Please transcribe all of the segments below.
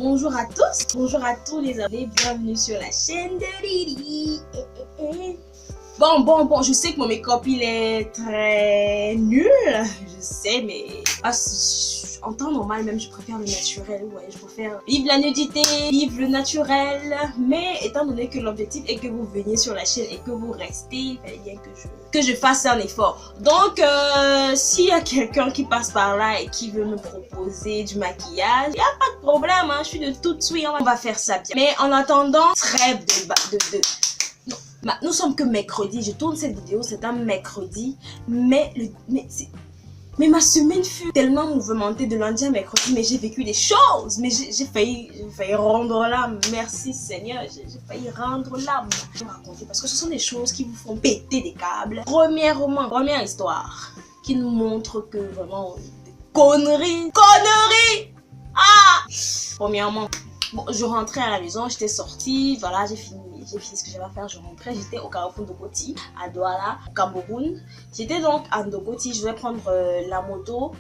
Bonjour à tous les abonnés, bienvenue sur la chaîne de Lily. Bon, je sais que mon make-up il est très nul, je sais, mais en temps normal même je préfère le naturel, ouais, je préfère vivre la nudité, vivre le naturel, mais étant donné que l'objectif est que vous veniez sur la chaîne et que vous restez, il fallait bien que je fasse un effort. Donc s'il y a quelqu'un qui passe par là et qui veut me proposer du maquillage, il n'y a pas de problème, hein, je suis de tout suite, on va faire ça bien. Mais en attendant, trêve non. Bah, nous sommes que mercredi, je tourne cette vidéo, c'est un mercredi, mais ma semaine fut tellement mouvementée de lundi à mercredi, mais j'ai vécu des choses, mais j'ai failli rendre l'âme, merci Seigneur, j'ai failli rendre l'âme. Je vais vous raconter parce que ce sont des choses qui vous font péter des câbles. Première histoire qui nous montre que vraiment, des conneries. Ah! Premièrement, bon, je rentrais à la maison, j'étais sortie, voilà, j'ai fini ce que j'avais à faire, je rentrais, j'étais au Carrefour Ndogoti, à Douala, au Cameroun. J'étais donc à Ndogoti, je vais prendre la moto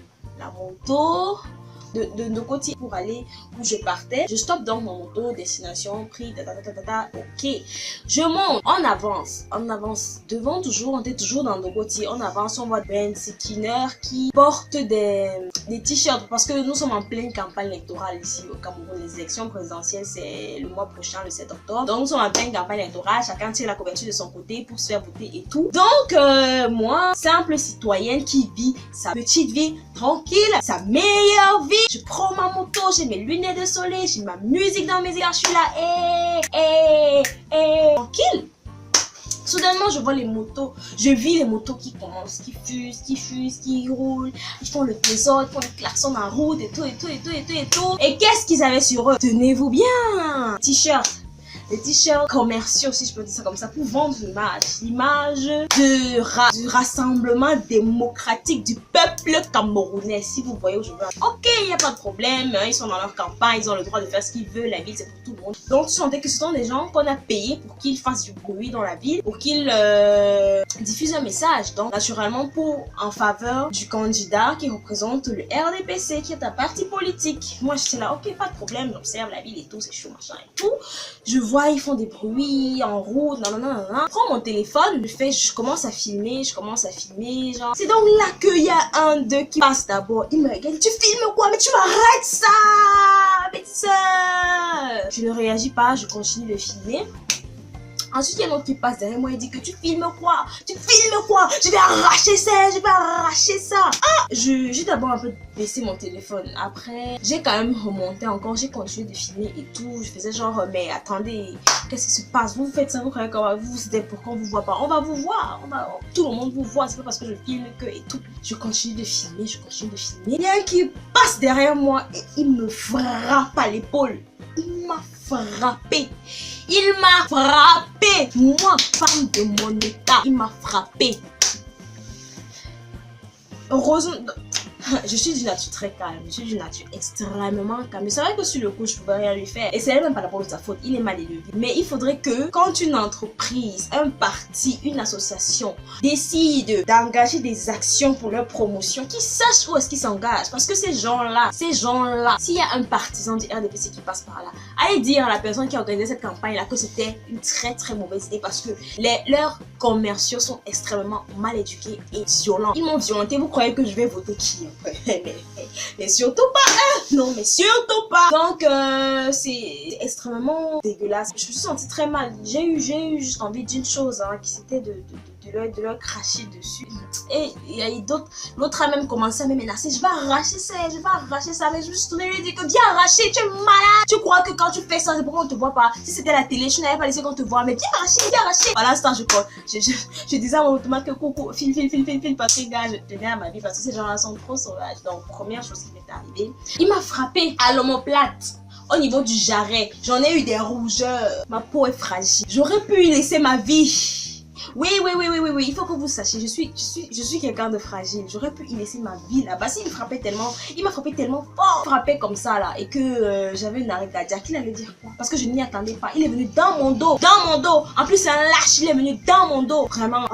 de Ndogoti pour aller où je partais. Je stoppe donc mon moto, destination, prix, ok. Je monte, on avance, devant toujours, on était toujours dans Ndogoti, on avance, on voit Ben Skinner qui porte des t-shirts parce que nous sommes en pleine campagne électorale ici au Cameroun. Les élections présidentielles c'est le mois prochain, le 7 octobre. Donc nous sommes en pleine campagne électorale, chacun tire la couverture de son côté pour se faire voter et tout. Donc moi, simple citoyenne qui vit sa petite vie tranquille, sa meilleure vie, je prends ma moto, j'ai mes lunettes de soleil, j'ai ma musique dans mes écouteurs, je suis là, tranquille. Soudainement, je vois les motos, je vis les motos qui commencent, qui fusent, qui roulent, ils font le désordre, ils font le klaxon en route et tout. Et qu'est-ce qu'ils avaient sur eux? Tenez-vous bien, t-shirt. Les t-shirts commerciaux, si je peux dire ça comme ça, pour vendre l'image du rassemblement démocratique du peuple camerounais. Si vous voyez où je veux. Ok, il n'y a pas de problème, ils sont dans leur campagne, ils ont le droit de faire ce qu'ils veulent, la ville c'est pour tout le monde. Donc tu sentais que ce sont des gens qu'on a payés pour qu'ils fassent du bruit dans la ville, pour qu'ils diffusent un message. Donc naturellement en faveur du candidat qui représente le RDPC, qui est un parti politique. Moi j'étais là, ok, pas de problème, j'observe la ville et tout, c'est chaud, machin et tout. Je vois, ils font des bruits en route, Je prends mon téléphone, je commence à filmer, genre. C'est donc là qu'il y a un d'eux qui passe d'abord. Il me regarde, tu filmes quoi? Mais tu m'arrêtes ça, petite soeur. Je ne réagis pas, je continue de filmer. Ensuite, il y a un autre qui passe derrière moi et dit que tu filmes quoi? Je vais arracher ça, Ah! J'ai d'abord un peu baissé mon téléphone. Après, j'ai quand même remonté encore, j'ai continué de filmer et tout. Je faisais genre, mais attendez, qu'est-ce qui se passe? Vous faites ça, vous croyez qu'on va vous, c'était pour qu'on vous voit pas. On va vous voir, tout le monde vous voit, c'est pas parce que je filme que et tout. Je continue de filmer. Il y a un qui passe derrière moi et il me frappe à l'épaule. Il m'a frappé. Moi, femme de mon état, il m'a frappé. Heureusement, je suis d'une nature très calme, je suis d'une nature extrêmement calme. C'est vrai que sur le coup, je ne pouvais rien lui faire. Et c'est même pas d'abord de sa faute, il est mal élevé. Mais il faudrait que quand une entreprise, un parti, une association décide d'engager des actions pour leur promotion, qu'ils sachent où est-ce qu'ils s'engagent. Parce que ces gens-là, s'il y a un partisan du RDPC qui passe par là, allez dire à la personne qui a organisé cette campagne-là que c'était une très très mauvaise idée parce que leurs commerciaux sont extrêmement mal éduqués et violents. Ils m'ont violenté, vous croyez que je vais voter qui? Mais surtout pas, non mais surtout pas. Donc c'est extrêmement dégueulasse. Je me suis sentie très mal. J'ai eu juste envie d'une chose, hein, qui c'était de leur cracher dessus. Et il y a eu d'autres, l'autre a même commencé à me menacer, je vais arracher ça, mais je me suis tournée et lui ai dit que viens arracher, tu es malade. Tu crois que quand tu fais ça c'est pour qu'on te voit pas? Si c'était la télé, je n'avais pas laissé qu'on te voit, mais viens arracher. Voilà, l'instant je disais à mon automate que coucou, file parce que gars, je tenais à ma vie parce que ces gens-là sont trop sauvages. Donc première chose qui m'est arrivée, il m'a frappé à l'omoplate. Au niveau du jarret, j'en ai eu des rougeurs. Ma peau est fragile. J'aurais pu y laisser ma vie. Oui, il faut que vous sachiez, je suis quelqu'un de fragile. J'aurais pu y laisser ma vie là-bas. S'il il m'a frappé tellement fort, frappé comme ça là, et que j'avais une arrêt cardiaque. Il allait dire quoi? Parce que je n'y attendais pas. Il est venu dans mon dos. En plus, c'est un lâche, il est venu dans mon dos. Vraiment.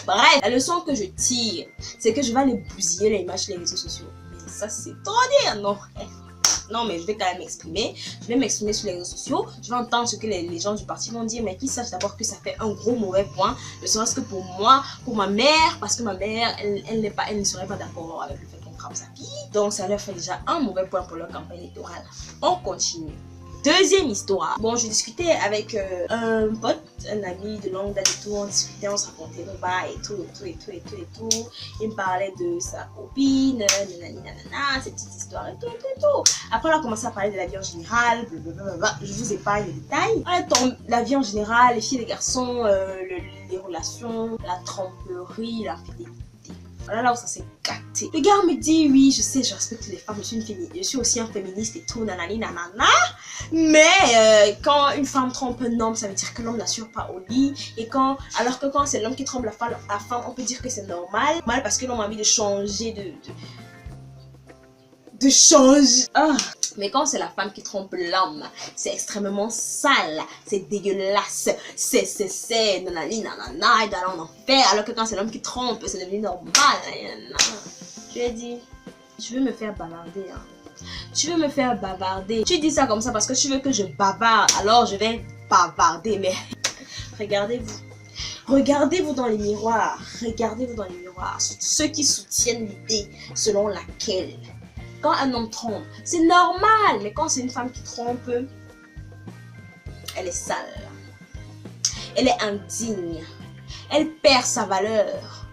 Bref, la leçon que je tire, c'est que je vais aller bousiller les images sur les réseaux sociaux. Mais ça, c'est trop dire, non? non mais je vais quand même m'exprimer. Je vais m'exprimer sur les réseaux sociaux. Je vais entendre ce que les gens du parti vont dire, mais qu'ils sachent d'abord que ça fait un gros mauvais point. Ne serait-ce que pour moi, pour ma mère, parce que ma mère, elle ne serait pas d'accord avec le fait qu'on frappe sa fille. Donc ça leur fait déjà un mauvais point pour leur campagne électorale. On continue. Deuxième histoire. Bon, je discutais avec un pote, un ami de longue date et tout. On discutait, on se racontait nos bails et tout. Il me parlait de sa copine, nanana, ces petites histoires et tout. Après, on a commencé à parler de la vie en général. Blablabla. Je vous épargne les détails. La vie en général, les filles et les garçons, les relations, la tromperie, la fidélité. Voilà là où ça s'est gâté. Le gars me dit, oui, je sais, je respecte les femmes, je suis aussi un féministe et tout, nanani, nanana. Mais quand une femme trompe un homme, ça veut dire que l'homme n'assure pas au lit. Alors que quand c'est l'homme qui trompe la femme, on peut dire que c'est normal. Parce que l'homme a envie de changer, de changer. Mais quand c'est la femme qui trompe l'homme, c'est extrêmement sale, c'est dégueulasse, c'est nanani nanana, il doit aller en enfer. Alors que quand c'est l'homme qui trompe, c'est devenu normal. Je lui ai dit, tu veux me faire bavarder, hein. Tu veux me faire bavarder. Tu dis ça comme ça parce que tu veux que je bavarde, alors je vais bavarder. Mais regardez-vous. Regardez-vous dans les miroirs. Regardez-vous dans les miroirs. Ceux qui soutiennent l'idée selon laquelle quand un homme trompe, c'est normal. Mais quand c'est une femme qui trompe, elle est sale. Elle est indigne. Elle perd sa valeur.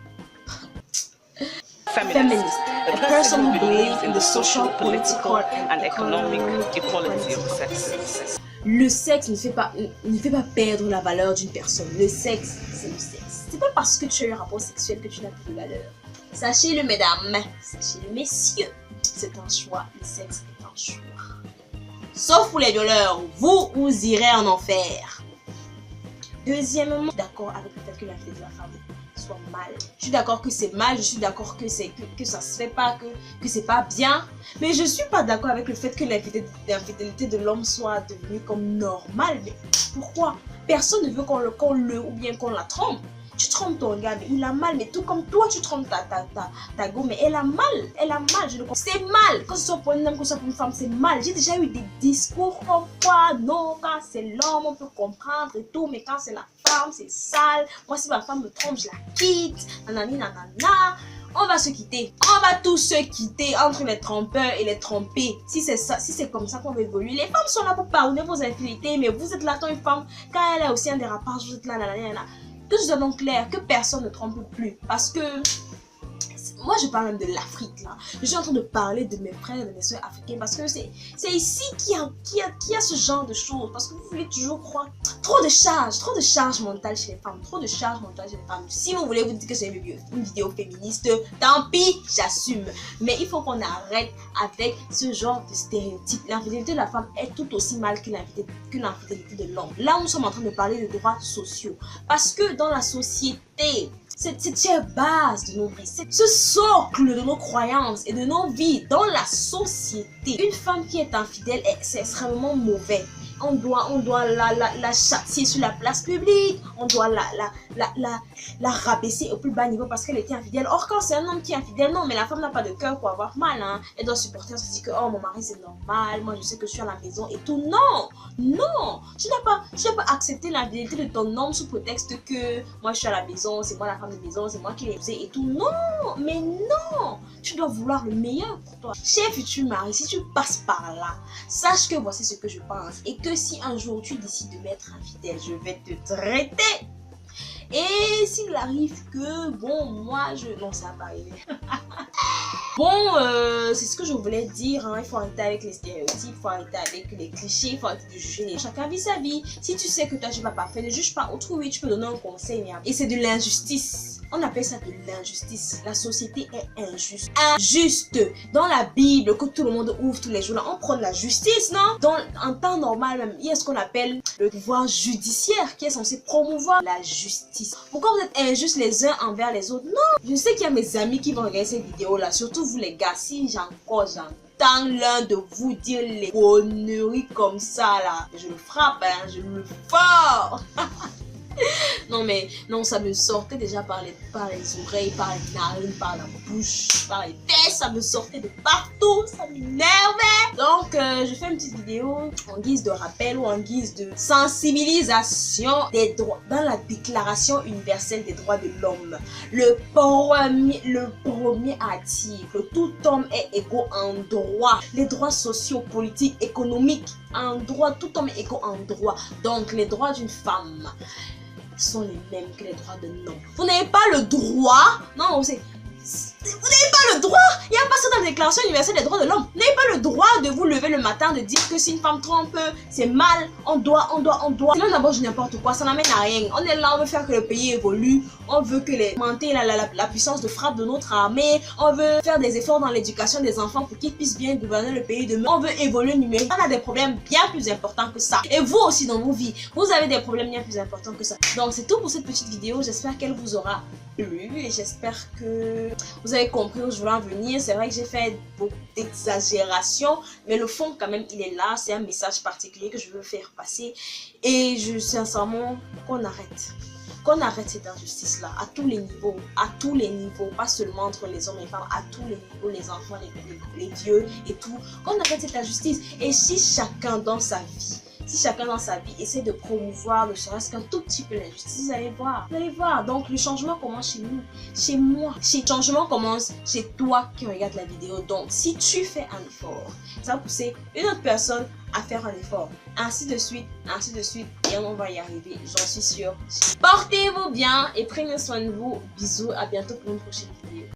Feminist. A person who believes in the social, political and economic equality of sexes. Le sexe ne fait pas perdre la valeur d'une personne. Le sexe, c'est le sexe. C'est pas parce que tu as eu un rapport sexuel que tu n'as plus de valeur. Sachez-le, mesdames. Sachez-le, messieurs. C'est un choix. Le sexe est un choix. Sauf pour les violeurs, vous irez en enfer. Deuxièmement, d'accord avec le fait que la fête de la femme soit mal. Je suis d'accord que c'est mal, je suis d'accord que ça se fait pas, que c'est pas bien. Mais je suis pas d'accord avec le fait que l'infidélité de l'homme soit devenue comme normale. Mais pourquoi? Personne ne veut qu'on le ou bien qu'on la trompe. Tu trompes ton gars, mais il a mal, mais tout comme toi, tu trompes ta go, mais elle a mal, je le comprends. C'est mal, que ce soit pour un homme, que ce soit pour une femme, c'est mal. J'ai déjà eu des discours comme quoi, non, quand c'est l'homme, on peut comprendre et tout, mais quand c'est la femme, c'est sale. Moi, si ma femme me trompe, je la quitte, nanani, nanana. On va se quitter. On va tous se quitter entre les trompeurs et les trompés. Si c'est ça, si c'est comme ça qu'on veut évoluer. Les femmes sont là pour pardonner vos infidélités, mais vous êtes là, quand une femme, quand elle a aussi un dérapage, vous êtes là, nanana. Que ce soit donc clair, que personne ne trompe plus. Parce que, moi je parle même de l'Afrique là. Je suis en train de parler de mes frères et de mes soeurs africains. Parce que c'est ici qu'il y a ce genre de choses. Parce que vous voulez toujours croire. Trop de charge mentale chez les femmes. Trop de charge mentale chez les femmes. Si vous voulez vous dire que c'est une vidéo féministe, tant pis, j'assume. Mais il faut qu'on arrête avec ce genre de stéréotypes. L'infidélité de la femme est tout aussi mal que l'infidélité de l'homme. Là, nous sommes en train de parler de droits sociaux. Parce que dans la société, cette base de nos vies, ce socle de nos croyances et de nos vies dans la société. Une femme qui est infidèle, c'est extrêmement mauvais. On doit la châtier sur la place publique, on doit la rabaisser au plus bas niveau parce qu'elle était infidèle. Or, quand c'est un homme qui est infidèle, non, mais la femme n'a pas de cœur pour avoir mal. Hein. Elle doit supporter, elle se dit que oh, mon mari c'est normal, moi je sais que je suis à la maison et tout. Non, tu n'as pas accepté l'infidélité de ton homme sous prétexte que moi je suis à la maison, c'est moi la femme de maison, c'est moi qui l'ai épousé et tout. Non, mais non, tu dois vouloir le meilleur pour toi. Cher futur mari, si tu passes par là, sache que voici ce que je pense et que si un jour tu décides de m'être infidèle, je vais te traiter. Et s'il arrive que, bon, moi, non, ça va pas arriver. Bon, c'est ce que je voulais dire, hein. Il faut arrêter avec les stéréotypes, il faut arrêter avec les clichés, il faut arrêter de juger. Chacun vit sa vie. Si tu sais que toi, tu vas pas faire, ne juge pas autrui, tu peux donner un conseil. Et c'est de l'injustice. On appelle ça de l'injustice. La société est injuste. Injuste. Dans la Bible, que tout le monde ouvre tous les jours, là, on prend la justice, non? En temps normal, même, il y a ce qu'on appelle le pouvoir judiciaire qui est censé promouvoir la justice. Pourquoi vous êtes injustes les uns envers les autres? Non. Je sais qu'il y a mes amis qui vont regarder cette vidéo-là, surtout vous les gars, si j'entends l'un de vous dire les conneries comme ça, là, je le frappe, hein, je le fort. Non mais non, ça me sortait déjà par les oreilles, par les narines, par la bouche, par les fesses, ça me sortait de partout, ça m'énervait. Donc je fais une petite vidéo en guise de rappel ou en guise de sensibilisation des droits dans la Déclaration universelle des droits de l'homme. Le premier article, tout homme est égaux en droit. Les droits sociaux, politiques, économiques, en droit, tout homme est égaux en droit. Donc les droits d'une femme sont les mêmes que les droits d'un homme. Vous n'avez pas le droit, non, vous n'avez pas le droit, il n'y a pas ça dans la Déclaration universelle des droits de l'homme. Vous n'avez pas le droit de vous lever le matin, de dire que si une femme trompe, c'est mal, on doit. Sinon d'abord, je n'importe quoi, ça n'amène à rien. On est là, on veut faire que le pays évolue, on veut que augmenter la puissance de frappe de notre armée, on veut faire des efforts dans l'éducation des enfants pour qu'ils puissent bien gouverner le pays demain, on veut évoluer numériquement. On a des problèmes bien plus importants que ça. Et vous aussi dans vos vies, vous avez des problèmes bien plus importants que ça. Donc c'est tout pour cette petite vidéo, j'espère qu'elle vous aura plu et j'espère que vous avez compris où je voulais en venir. C'est vrai que j'ai fait beaucoup d'exagération, mais le fond quand même il est là. C'est un message particulier que je veux faire passer et sincèrement qu'on arrête cette injustice là à tous les niveaux, pas seulement entre les hommes et les femmes, à tous les niveaux, les enfants, les vieux et tout, qu'on arrête cette injustice. Et si chacun dans sa vie essaie de promouvoir ne serait-ce qu'un tout petit peu l'injustice, vous allez voir. Donc le changement commence chez nous, chez moi. Le changement commence chez toi qui regarde la vidéo. Donc si tu fais un effort, ça va pousser une autre personne à faire un effort. Ainsi de suite, et on va y arriver, j'en suis sûre. Portez-vous bien et prenez soin de vous. Bisous, à bientôt pour une prochaine vidéo.